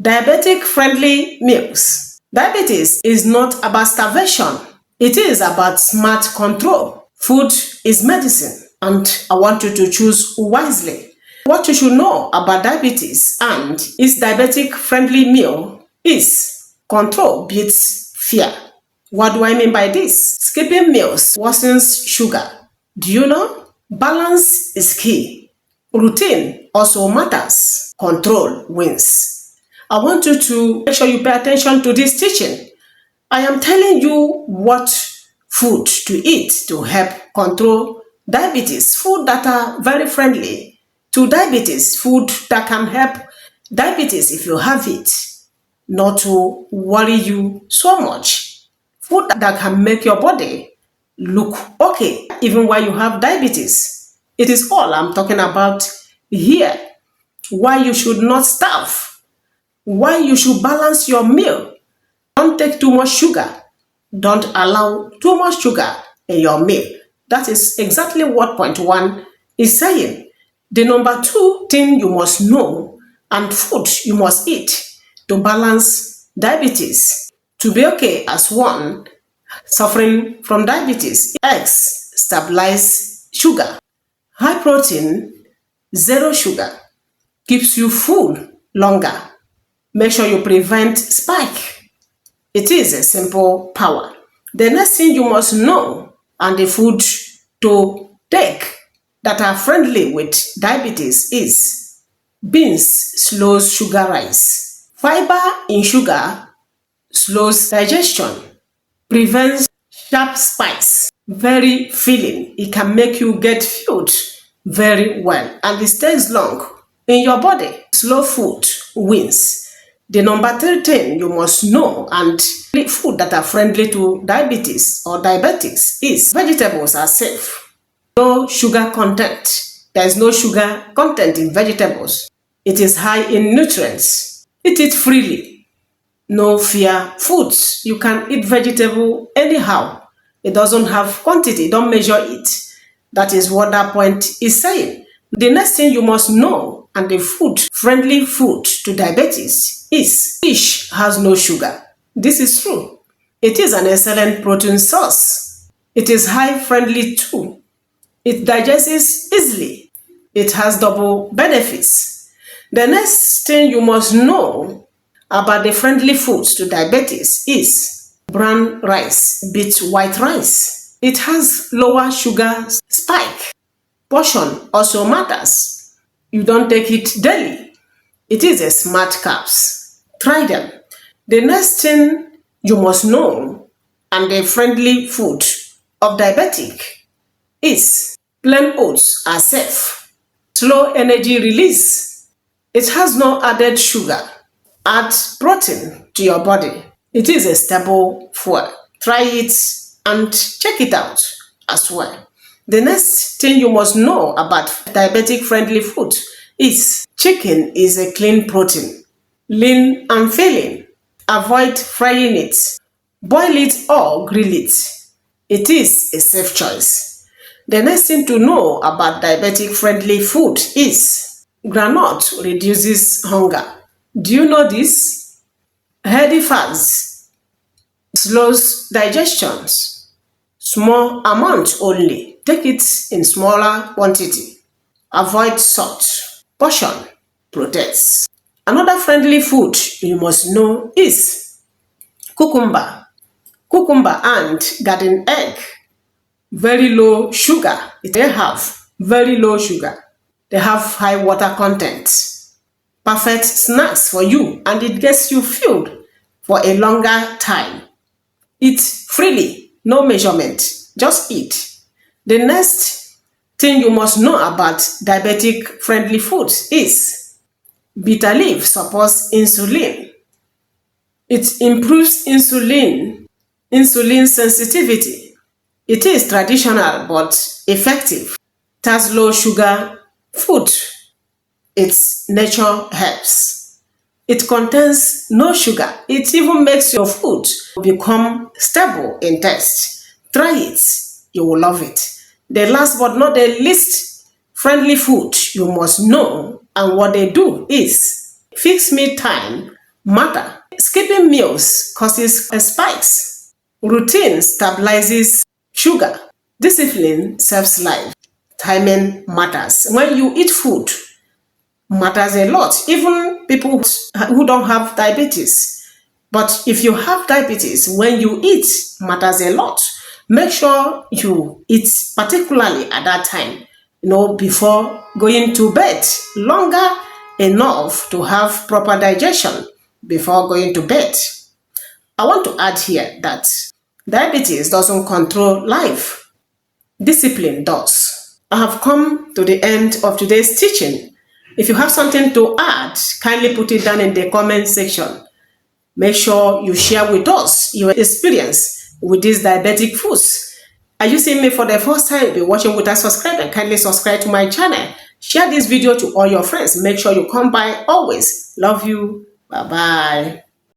Diabetic-friendly meals. Diabetes is not about starvation. It is about smart control. Food is medicine, and I want you to choose wisely. What you should know about diabetes and its diabetic-friendly meal is control beats fear. What do I mean by this? Skipping meals worsens sugar. Do you know? Balance is key. Routine also matters. Control wins. I want you to make sure you pay attention to this teaching. I am telling you what food to eat to help control diabetes. Food that are very friendly to diabetes. Food that can help diabetes if you have it, not to worry you so much. Food that can make your body look okay even while you have diabetes. It is all I'm talking about here. Why you should not starve. Why you should balance your meal. Don't take too much sugar. Don't allow too much sugar in your meal. That is exactly what point 1 is saying. The number 2 thing you must know and food you must eat to balance diabetes. To be okay as one suffering from diabetes. Eggs stabilize sugar. High protein, zero sugar, keeps you full longer. Make sure you prevent spike. It is a simple power. The next thing you must know and the food to take that are friendly with diabetes is beans slows sugar rise. Fiber in sugar slows digestion, prevents sharp spikes, very filling. It can make you get filled very well and it stays long in your body. Slow food wins. The number 3 thing you must know and food that are friendly to diabetes or diabetics is vegetables are safe. No sugar content. There is no sugar content in vegetables. It is high in nutrients. Eat it freely. No fear foods. You can eat vegetable anyhow. It doesn't have quantity. Don't measure it. That is what that point is saying. The next thing you must know and the friendly food to diabetes is fish has no sugar. This is true. It is an excellent protein source. It is high friendly too. It digests easily. It has double benefits. The next thing you must know about the friendly foods to diabetes is brown rice beats white rice. It has lower sugar spike. Portion also matters. You don't take it daily. It is a smart carbs. Try them. The next thing you must know and the friendly food of diabetic is plain oats are safe. Slow energy release. It has no added sugar. Add protein to your body. It is a stable fuel. Try it and check it out as well. The next thing you must know about diabetic-friendly food is chicken is a clean protein, lean and filling. Avoid frying it, boil it or grill it. It is a safe choice. The next thing to know about diabetic-friendly food is groundnut reduces hunger. Do you know this? Healthy fats slows digestions. Small amount only. Take it in smaller quantity. Avoid salt. Portion protects. Another friendly food you must know is cucumber. Cucumber and garden egg. Very low sugar. They have very low sugar. They have high water content. Perfect snacks for you and it gets you filled for a longer time. Eat freely, no measurement, just eat. The next thing you must know about diabetic-friendly foods is bitter leaf supports insulin. It improves insulin sensitivity. It is traditional but effective. It has low sugar food. Its nature helps. It contains no sugar. It even makes your food become stable in taste. Try it. You will love it. The last but not the least friendly food you must know and what they do is fixed meal time matter. Skipping meals causes spikes. Routine stabilizes sugar. Discipline saves life. Timing matters. When you eat food, matters a lot. Even people who don't have diabetes. But if you have diabetes, when you eat, matters a lot. Make sure you eat particularly at that time, before going to bed, longer enough to have proper digestion before going to bed. I want to add here that diabetes doesn't control life, discipline does. I have come to the end of today's teaching. If you have something to add, kindly put it down in the comment section. Make sure you share with us your experience with these diabetic foods. Are you seeing me for the first time? If you're watching without subscribing, kindly subscribe to my channel. Share this video to all your friends. Make sure you come by always. Love you. Bye-bye.